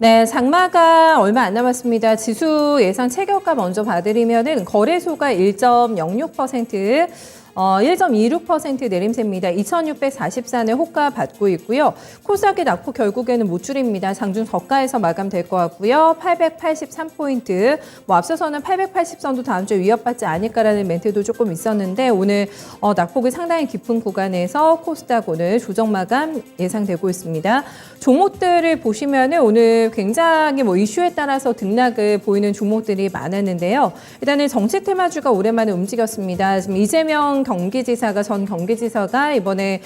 네, 장마가 얼마 안 남았습니다. 지수 예상 체결가 먼저 봐드리면은 거래소가 1.06%, 1.26% 내림세입니다. 2,644네 호가 받고 있고요. 코스닥이 낙폭 결국에는 못 줄입니다. 장중 저가에서 마감될 것 같고요. 883포인트, 앞서서는 880선도 다음 주에 위협받지 않을까라는 멘트도 조금 있었는데 오늘 낙폭이 상당히 깊은 구간에서 코스닥 오늘 조정 마감 예상되고 있습니다. 종목들을 보시면은 오늘 굉장히 이슈에 따라서 등락을 보이는 종목들이 많았는데요. 일단은 정치 테마주가 오랜만에 움직였습니다. 지금 이재명 전 경기지사가 이번에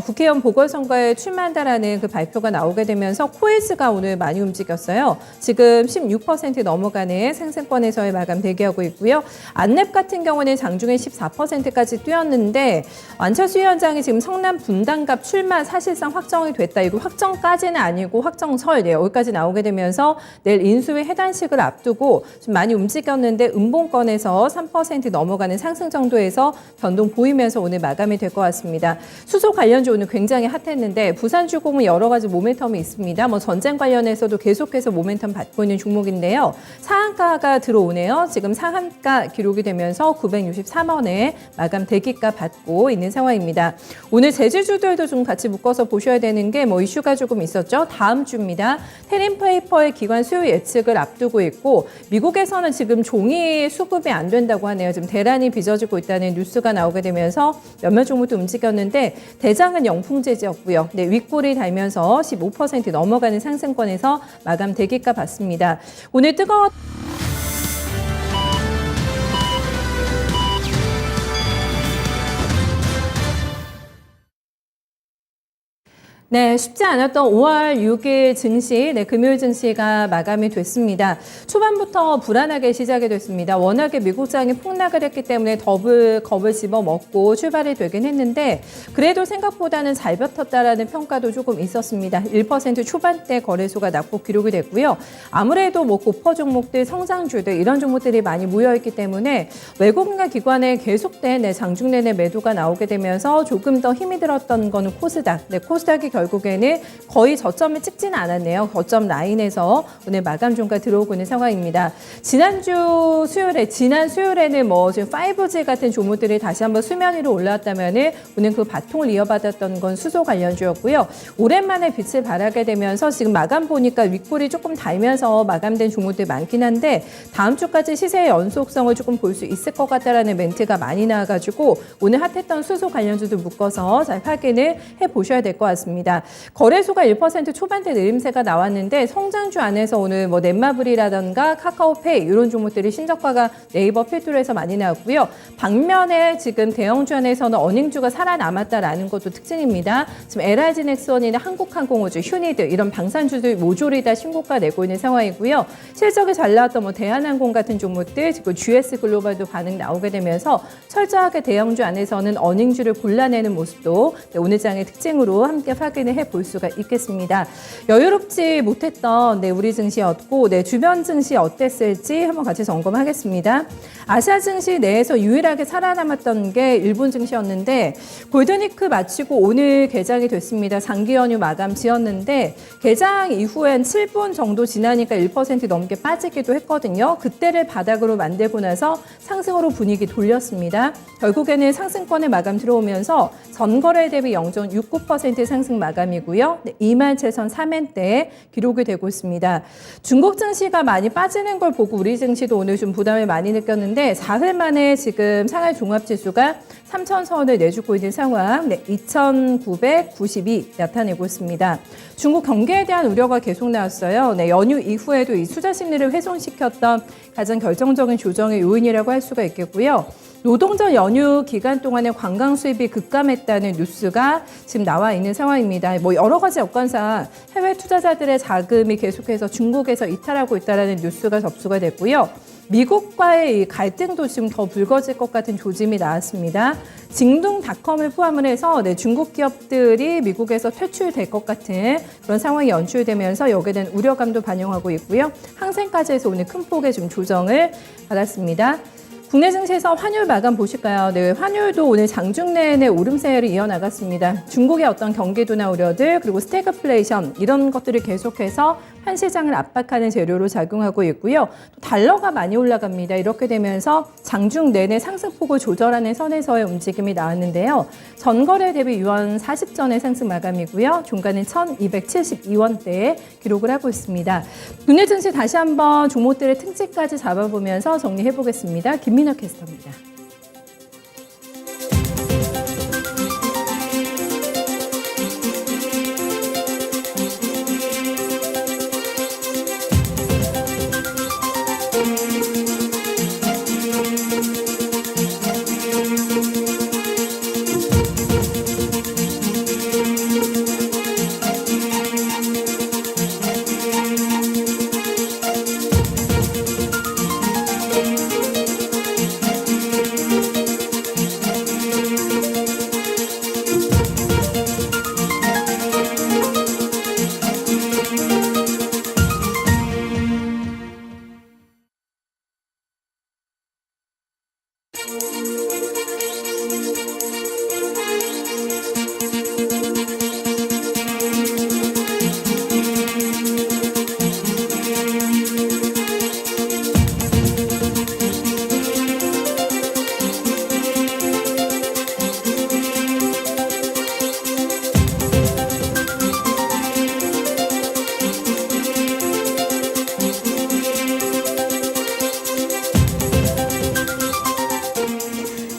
국회의원 보궐선거에 출마한다라는 그 발표가 나오게 되면서 코이즈가 오늘 많이 움직였어요. 지금 16% 넘어가는 상승권에서의 마감 대기하고 있고요. 안랩 같은 경우는 장중에 14%까지 뛰었는데 안철수 위원장이 지금 성남 분당갑 출마 사실상 확정이 됐다. 이거 확정까지는 아니고 확정설 여기까지 나오게 되면서 내일 인수위 해단식을 앞두고 좀 많이 움직였는데 음봉권에서 3% 넘어가는 상승 정도에서 변동 보이면서 오늘 마감이 될 것 같습니다. 수소 관련주 오늘 굉장히 핫했는데 부산주공은 여러 가지 모멘텀이 있습니다. 전쟁 관련해서도 계속해서 모멘텀 받고 있는 종목인데요. 상한가가 들어오네요. 지금 상한가 기록이 되면서 963원에 마감 대기가 받고 있는 상황입니다. 오늘 제주주들도 좀 같이 묶어서 보셔야 되는 게 이슈가 조금 있었죠. 다음 주입니다. 테린페이퍼의 기관 수요 예측을 앞두고 있고 미국에서는 지금 종이 수급이 안 된다고 하네요. 지금 대란이 빚어지고 있다는 뉴스가 나오게 되면서 몇몇 종목도 움직였는데 대장은 영풍재지였고요. 윗골이 달면서 15% 넘어가는 상승권에서 마감 대기가 받습니다. 오늘 뜨거운 네, 쉽지 않았던 5월 6일 증시, 금요일 증시가 마감이 됐습니다. 초반부터 불안하게 시작이 됐습니다. 워낙에 미국장이 폭락을 했기 때문에 겁을 집어먹고 출발이 되긴 했는데 그래도 생각보다는 잘 버텼다라는 평가도 조금 있었습니다. 1% 초반대 거래소가 낙폭 기록이 됐고요. 아무래도 고퍼 종목들, 성장주들 이런 종목들이 많이 모여있기 때문에 외국인과 기관의 계속된 장중 내내 매도가 나오게 되면서 조금 더 힘이 들었던 거는 코스닥. 코스닥이 결국에는 거의 저점을 찍지는 않았네요. 저점 라인에서 오늘 마감 종가 들어오고 있는 상황입니다. 지난 수요일에는 지금 5G 같은 종목들이 다시 한번 수면 위로 올라왔다면은 오늘 그 바통을 이어받았던 건 수소 관련주였고요. 오랜만에 빛을 발하게 되면서 지금 마감 보니까 윗골이 조금 달면서 마감된 종목들 많긴 한데 다음 주까지 시세의 연속성을 조금 볼 수 있을 것 같다라는 멘트가 많이 나와가지고 오늘 핫했던 수소 관련주도 묶어서 잘 확인을 해보셔야 될 것 같습니다. 거래소가 1% 초반대 내림세가 나왔는데 성장주 안에서 오늘 넷마블이라던가 카카오페이 이런 종목들이 신저가가 네이버 필두로 해서 많이 나왔고요. 방면에 지금 대형주 안에서는 어닝주가 살아남았다라는 것도 특징입니다. 지금 LIG넥스원이나 한국항공우주, 휴니드 이런 방산주들 모조리 다 신고가 내고 있는 상황이고요. 실적이 잘 나왔던 대한항공 같은 종목들, 지금 GS 글로벌도 반응 나오게 되면서 철저하게 대형주 안에서는 어닝주를 골라내는 모습도 오늘 장의 특징으로 함께 확인을 해볼 수가 있겠습니다. 여유롭지 못했던 우리 증시였고 주변 증시 어땠을지 한번 같이 점검하겠습니다. 아시아 증시 내에서 유일하게 살아남았던 게 일본 증시였는데 골든위크 마치고 오늘 개장이 됐습니다. 장기 연휴 마감 지었는데 개장 이후엔 7분 정도 지나니까 1% 넘게 빠지기도 했거든요. 그때를 바닥으로 만들고 나서 상승으로 분위기 돌렸습니다. 결국에는 상승권에 마감 들어오면서 전거래 대비 0.69% 상승 마감이고요. 27,003엔대 기록이 되고 있습니다. 중국 증시가 많이 빠지는 걸 보고 우리 증시도 오늘 좀 부담을 많이 느꼈는데 사흘 만에 지금 상하이 종합지수가 3,000선을 내주고 있는 상황, 2,992 나타내고 있습니다. 중국 경기에 대한 우려가 계속 나왔어요. 연휴 이후에도 이 투자 심리를 훼손시켰던 가장 결정적인 조정의 요인이라고 할 수가 있겠고요. 노동절 연휴 기간 동안에 관광 수입이 급감했다는 뉴스가 지금 나와 있는 상황입니다. 여러 가지 여건상 해외 투자자들의 자금이 계속해서 중국에서 이탈하고 있다는 뉴스가 접수가 됐고요. 미국과의 이 갈등도 지금 더 불거질 것 같은 조짐이 나왔습니다. 징둥닷컴을 포함을 해서 중국 기업들이 미국에서 퇴출될 것 같은 그런 상황이 연출되면서 여기에 대한 우려감도 반영하고 있고요. 항생까지 해서 오늘 큰 폭의 좀 조정을 받았습니다. 국내 증시에서 환율 마감 보실까요? 네, 환율도 오늘 장중 내내 오름세를 이어나갔습니다. 중국의 어떤 경기도나 우려들 그리고 스태그플레이션 이런 것들이 계속해서 한 시장을 압박하는 재료로 작용하고 있고요. 또 달러가 많이 올라갑니다. 이렇게 되면서 장중 내내 상승폭을 조절하는 선에서의 움직임이 나왔는데요. 전거래 대비 유언 40전의 상승 마감이고요. 종가는 1,272원대에 기록을 하고 있습니다. 국내 증시 다시 한번 종목들의 특징까지 잡아보면서 정리해 보겠습니다. 김민혁 캐스터입니다.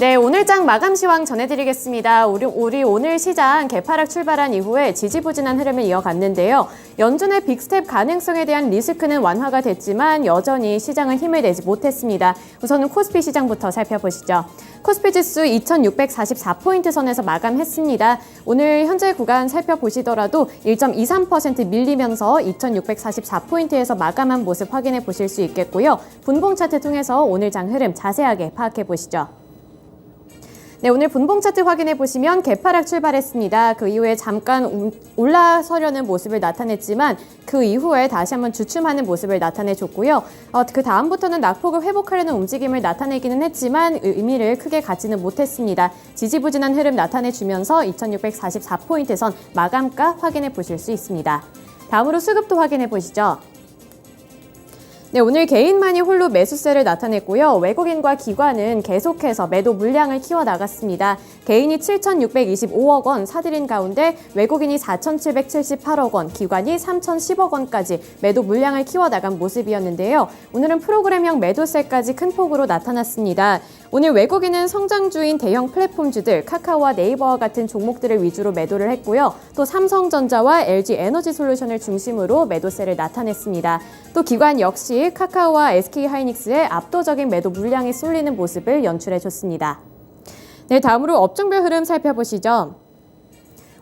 네, 오늘장 마감 시황 전해드리겠습니다. 우리 오늘 시장 개파락 출발한 이후에 지지부진한 흐름을 이어갔는데요. 연준의 빅스텝 가능성에 대한 리스크는 완화가 됐지만 여전히 시장은 힘을 내지 못했습니다. 우선은 코스피 시장부터 살펴보시죠. 코스피 지수 2644포인트 선에서 마감했습니다. 오늘 현재 구간 살펴보시더라도 1.23% 밀리면서 2644포인트에서 마감한 모습 확인해 보실 수 있겠고요. 분봉 차트 통해서 오늘 장 흐름 자세하게 파악해 보시죠. 네, 오늘 분봉 차트 확인해 보시면 개파락 출발했습니다. 그 이후에 잠깐 올라서려는 모습을 나타냈지만 그 이후에 다시 한번 주춤하는 모습을 나타내줬고요. 그 다음부터는 낙폭을 회복하려는 움직임을 나타내기는 했지만 의미를 크게 갖지는 못했습니다. 지지부진한 흐름 나타내주면서 2644포인트 선 마감가 확인해 보실 수 있습니다. 다음으로 수급도 확인해 보시죠. 네, 오늘 개인만이 홀로 매수세를 나타냈고요. 외국인과 기관은 계속해서 매도 물량을 키워나갔습니다. 개인이 7,625억 원 사들인 가운데 외국인이 4,778억 원, 기관이 3,010억 원까지 매도 물량을 키워나간 모습이었는데요. 오늘은 프로그램형 매도세까지 큰 폭으로 나타났습니다. 오늘 외국인은 성장주인 대형 플랫폼주들 카카오와 네이버와 같은 종목들을 위주로 매도를 했고요. 또 삼성전자와 LG에너지솔루션을 중심으로 매도세를 나타냈습니다. 또 기관 역시 카카오와 SK하이닉스의 압도적인 매도 물량이 쏠리는 모습을 연출해줬습니다. 네, 다음으로 업종별 흐름 살펴보시죠.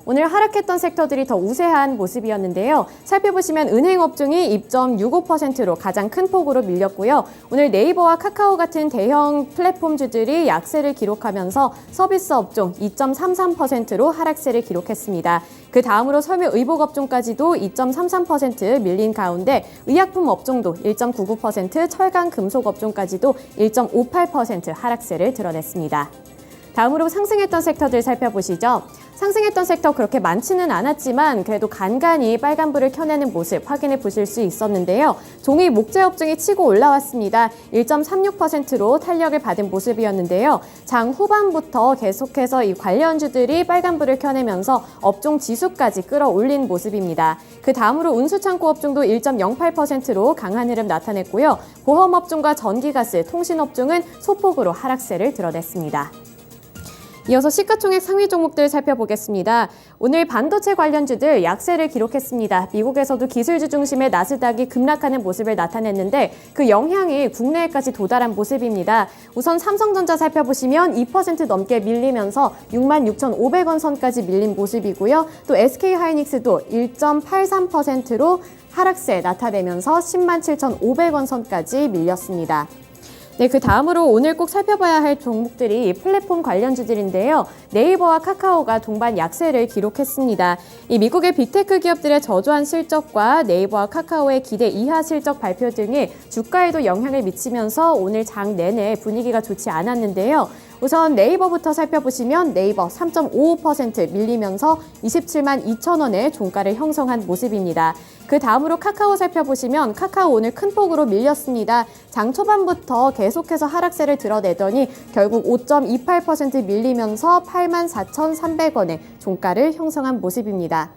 오늘 하락했던 sek터들이 더 우세한 모습이었는데요. 살펴보시면 은행 업종이 2.65%로 가장 큰 폭으로 밀렸고요. 오늘 네이버와 카카오 같은 대형 플랫폼주들이 약세를 기록하면서 서비스 업종 2.33%로 하락세를 기록했습니다. 그 다음으로 섬유 의복 업종까지도 2.33% 밀린 가운데 의약품 업종도 1.99%, 철강 금속 업종까지도 1.58% 하락세를 드러냈습니다. 다음으로 상승했던 섹터들 살펴보시죠. 상승했던 섹터 그렇게 많지는 않았지만 그래도 간간히 빨간불을 켜내는 모습 확인해 보실 수 있었는데요. 종이 목재 업종이 치고 올라왔습니다. 1.36%로 탄력을 받은 모습이었는데요. 장 후반부터 계속해서 이 관련주들이 빨간불을 켜내면서 업종 지수까지 끌어올린 모습입니다. 그 다음으로 운수창고 업종도 1.08%로 강한 흐름 나타냈고요. 보험 업종과 전기가스, 통신 업종은 소폭으로 하락세를 드러냈습니다. 이어서 시가총액 상위 종목들 살펴보겠습니다. 오늘 반도체 관련주들 약세를 기록했습니다. 미국에서도 기술주 중심의 나스닥이 급락하는 모습을 나타냈는데 그 영향이 국내에까지 도달한 모습입니다. 우선 삼성전자 살펴보시면 2% 넘게 밀리면서 66,500원 선까지 밀린 모습이고요. 또 SK하이닉스도 1.83%로 하락세 나타내면서 107,500원 선까지 밀렸습니다. 네, 그 다음으로 오늘 꼭 살펴봐야 할 종목들이 플랫폼 관련주들인데요. 네이버와 카카오가 동반 약세를 기록했습니다. 이 미국의 빅테크 기업들의 저조한 실적과 네이버와 카카오의 기대 이하 실적 발표 등이 주가에도 영향을 미치면서 오늘 장 내내 분위기가 좋지 않았는데요. 우선 네이버부터 살펴보시면 네이버 3.55% 밀리면서 27만 2천 원의 종가를 형성한 모습입니다. 그 다음으로 카카오 살펴보시면 카카오 오늘 큰 폭으로 밀렸습니다. 장 초반부터 계속해서 하락세를 드러내더니 결국 5.28% 밀리면서 8만 4,300원의 종가를 형성한 모습입니다.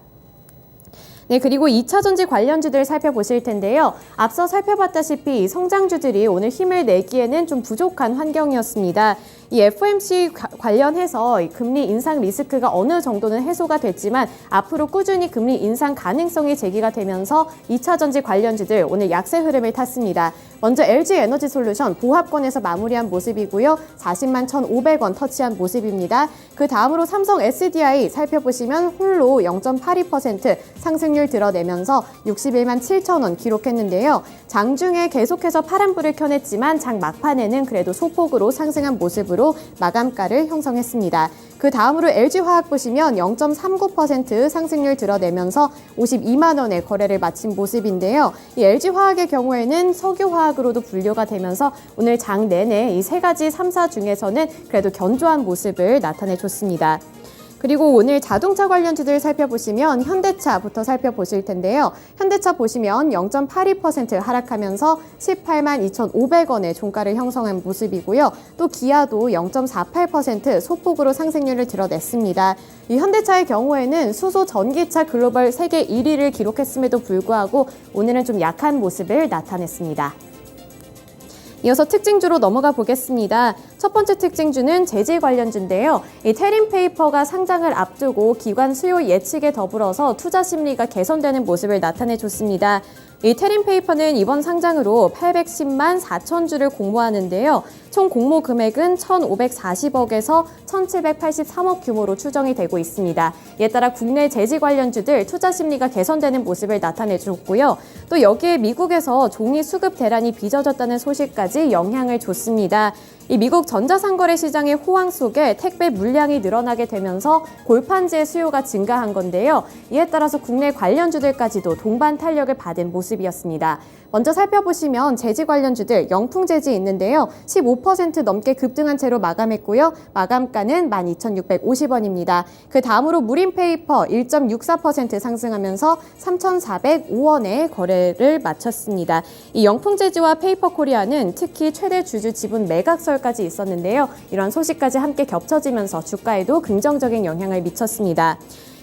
네, 그리고 2차 전지 관련주들 살펴보실 텐데요. 앞서 살펴봤다시피 성장주들이 오늘 힘을 내기에는 좀 부족한 환경이었습니다. 이 FOMC 관련해서 금리 인상 리스크가 어느 정도는 해소가 됐지만 앞으로 꾸준히 금리 인상 가능성이 제기가 되면서 2차 전지 관련주들 오늘 약세 흐름을 탔습니다. 먼저 LG에너지솔루션 보합권에서 마무리한 모습이고요. 40만 1,500원 터치한 모습입니다. 그 다음으로 삼성 SDI 살펴보시면 홀로 0.82% 상승률 드러내면서 61만 7천원 기록했는데요. 장중에 계속해서 파란불을 켜냈지만 장 막판에는 그래도 소폭으로 상승한 모습으로 마감가를 형성했습니다. 그 다음으로 LG화학 보시면 0.39% 상승률 드러내면서 52만 원의 거래를 마친 모습인데요. 이 LG화학의 경우에는 석유화학으로도 분류가 되면서 오늘 장 내내 이 세 가지 3사 중에서는 그래도 견조한 모습을 나타내줬습니다. 그리고 오늘 자동차 관련주들 살펴보시면 현대차부터 살펴보실 텐데요. 현대차 보시면 0.82% 하락하면서 18만 2,500원의 종가를 형성한 모습이고요. 또 기아도 0.48% 소폭으로 상승률을 드러냈습니다. 이 현대차의 경우에는 수소 전기차 글로벌 세계 1위를 기록했음에도 불구하고 오늘은 좀 약한 모습을 나타냈습니다. 이어서 특징주로 넘어가 보겠습니다. 첫 번째 특징주는 재질 관련주인데요. 이 테림페이퍼가 상장을 앞두고 기관 수요 예측에 더불어서 투자 심리가 개선되는 모습을 나타내줬습니다. 이 테림페이퍼는 이번 상장으로 810만 4천 주를 공모하는데요. 총 공모 금액은 1,540억에서 1,783억 규모로 추정이 되고 있습니다. 이에 따라 국내 재질 관련주들 투자 심리가 개선되는 모습을 나타내줬고요. 또 여기에 미국에서 종이 수급 대란이 빚어졌다는 소식까지 영향을 줬습니다. 이 미국 전자상거래 시장의 호황 속에 택배 물량이 늘어나게 되면서 골판지의 수요가 증가한 건데요. 이에 따라서 국내 관련주들까지도 동반 탄력을 받은 모습이었습니다. 먼저 살펴보시면 재지 관련주들 영풍재지 있는데요. 15% 넘게 급등한 채로 마감했고요. 마감가는 12,650원입니다. 그 다음으로 무림페이퍼 1.64% 상승하면서 3,405원에 거래를 마쳤습니다. 이 영풍재지와 페이퍼코리아는 특히 최대 주주 지분 매각설까지 있었는데요. 이런 소식까지 함께 겹쳐지면서 주가에도 긍정적인 영향을 미쳤습니다.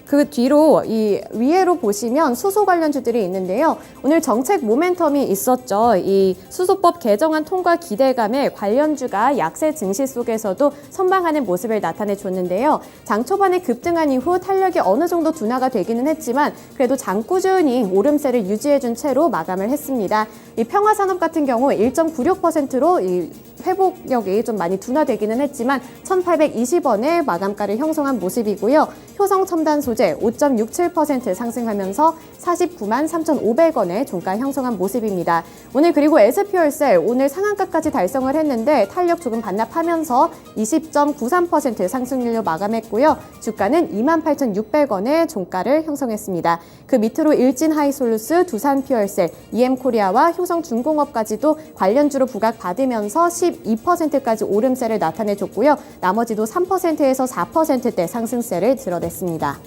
그 뒤로 이 위에로 보시면 수소 관련주들이 있는데요. 오늘 정책 모멘텀이 있었죠. 이 수소법 개정안 통과 기대감에 관련주가 약세 증시 속에서도 선방하는 모습을 나타내줬는데요. 장 초반에 급등한 이후 탄력이 어느 정도 둔화가 되기는 했지만 그래도 장 꾸준히 오름세를 유지해준 채로 마감을 했습니다. 이 평화산업 같은 경우 1.96%로 이 회복력이 좀 많이 둔화되기는 했지만 1,820원의 마감가를 형성한 모습이고요. 효성첨단 소재 5.67% 상승하면서 49만 3,500원의 종가 형성한 모습입니다. 오늘 그리고 SP월셀 오늘 상한가까지 달성을 했는데 탄력 조금 반납하면서 20.93% 상승률로 마감했고요. 주가는 28,600원의 종가를 형성했습니다. 그 밑으로 일진하이솔루스, 두산퓨얼셀, EM코리아와 효성중공업까지도 관련주로 부각받으면서 12%까지 오름세를 나타내줬고요. 나머지도 3%에서 4%대 상승세를 드러냈습니다.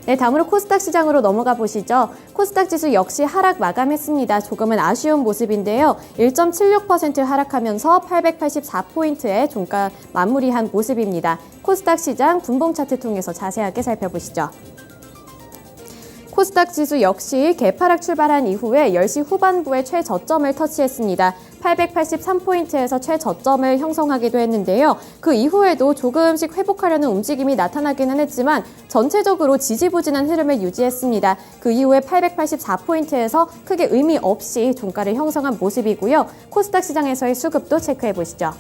네, 다음으로 코스닥 시장으로 넘어가 보시죠. 코스닥 지수 역시 하락 마감했습니다. 조금은 아쉬운 모습인데요. 1.76% 하락하면서 884포인트의 종가 마무리한 모습입니다. 코스닥 시장 분봉 차트 통해서 자세하게 살펴보시죠. 코스닥 지수 역시 개파락 출발한 이후에 10시 후반부에 최저점을 터치했습니다. 883포인트에서 최저점을 형성하기도 했는데요. 그 이후에도 조금씩 회복하려는 움직임이 나타나기는 했지만 전체적으로 지지부진한 흐름을 유지했습니다. 그 이후에 884포인트에서 크게 의미 없이 종가를 형성한 모습이고요. 코스닥 시장에서의 수급도 체크해 보시죠.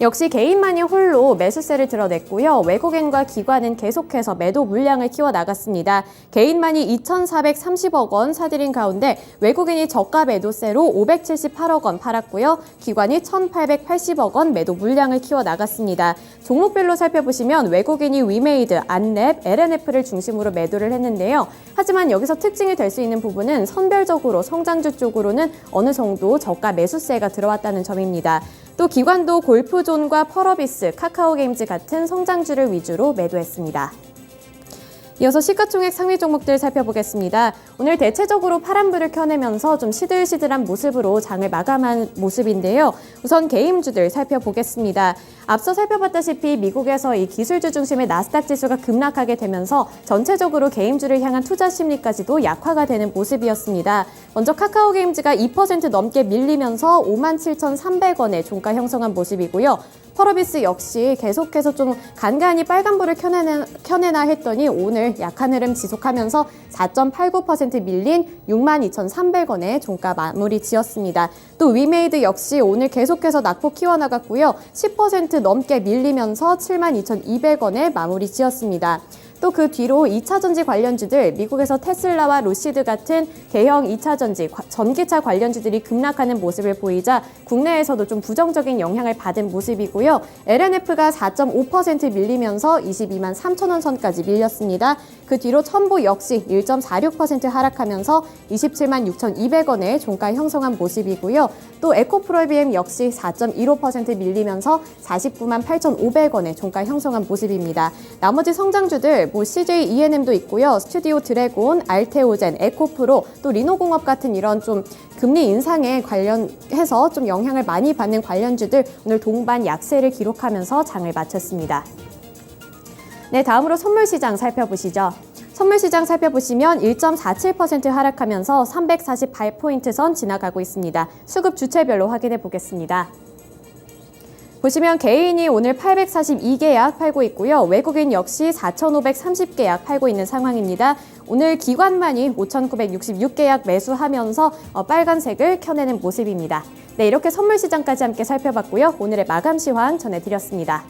역시 개인만이 홀로 매수세를 드러냈고요. 외국인과 기관은 계속해서 매도 물량을 키워나갔습니다. 개인만이 2,430억 원 사들인 가운데 외국인이 저가 매도세로 578억 원 팔았고요. 기관이 1,880억 원 매도 물량을 키워나갔습니다. 종목별로 살펴보시면 외국인이 위메이드, 안랩, LNF를 중심으로 매도를 했는데요. 하지만 여기서 특징이 될 수 있는 부분은 선별적으로 성장주 쪽으로는 어느 정도 저가 매수세가 들어왔다는 점입니다. 또 기관도 골프존과 펄어비스, 카카오게임즈 같은 성장주를 위주로 매도했습니다. 이어서 시가총액 상위 종목들 살펴보겠습니다. 오늘 대체적으로 파란불을 켜내면서 좀 시들시들한 모습으로 장을 마감한 모습인데요. 우선 개임주들 살펴보겠습니다. 앞서 살펴봤다시피 미국에서 이 기술주 중심의 나스닥 지수가 급락하게 되면서 전체적으로 개임주를 향한 투자 심리까지도 약화가 되는 모습이었습니다. 먼저 카카오게임즈가 2% 넘게 밀리면서 57,300원의 종가 형성한 모습이고요. 펄어비스 역시 계속해서 좀 간간히 빨간불을 켜내나 했더니 오늘 약한 흐름 지속하면서 4.89% 밀린 62,300원의 종가 마무리 지었습니다. 또 위메이드 역시 오늘 계속해서 낙폭 키워나갔고요. 10% 넘게 밀리면서 72,200원에 마무리 지었습니다. 또 그 뒤로 2차전지 관련주들, 미국에서 테슬라와 루시드 같은 대형 2차전지, 전기차 관련주들이 급락하는 모습을 보이자 국내에서도 좀 부정적인 영향을 받은 모습이고요. LNF가 4.5% 밀리면서 22만 3천 원 선까지 밀렸습니다. 그 뒤로 첨보 역시 1.46% 하락하면서 27만 6,200원의 종가 형성한 모습이고요. 또 에코프로비엠 역시 4.15% 밀리면서 49만 8,500원의 종가 형성한 모습입니다. 나머지 성장주들 CJ ENM도 있고요. 스튜디오 드래곤, 알테오젠, 에코프로, 또 리노공업 같은 이런 좀 금리 인상에 관련해서 좀 영향을 많이 받는 관련주들 오늘 동반 약세를 기록하면서 장을 마쳤습니다. 네, 다음으로 선물시장 살펴보시죠. 선물시장 살펴보시면 1.47% 하락하면서 348포인트 선 지나가고 있습니다. 수급 주체별로 확인해 보겠습니다. 보시면 개인이 오늘 842계약 팔고 있고요. 외국인 역시 4,530계약 팔고 있는 상황입니다. 오늘 기관만이 5,966계약 매수하면서 빨간색을 켜내는 모습입니다. 네, 이렇게 선물시장까지 함께 살펴봤고요. 오늘의 마감 시황 전해드렸습니다.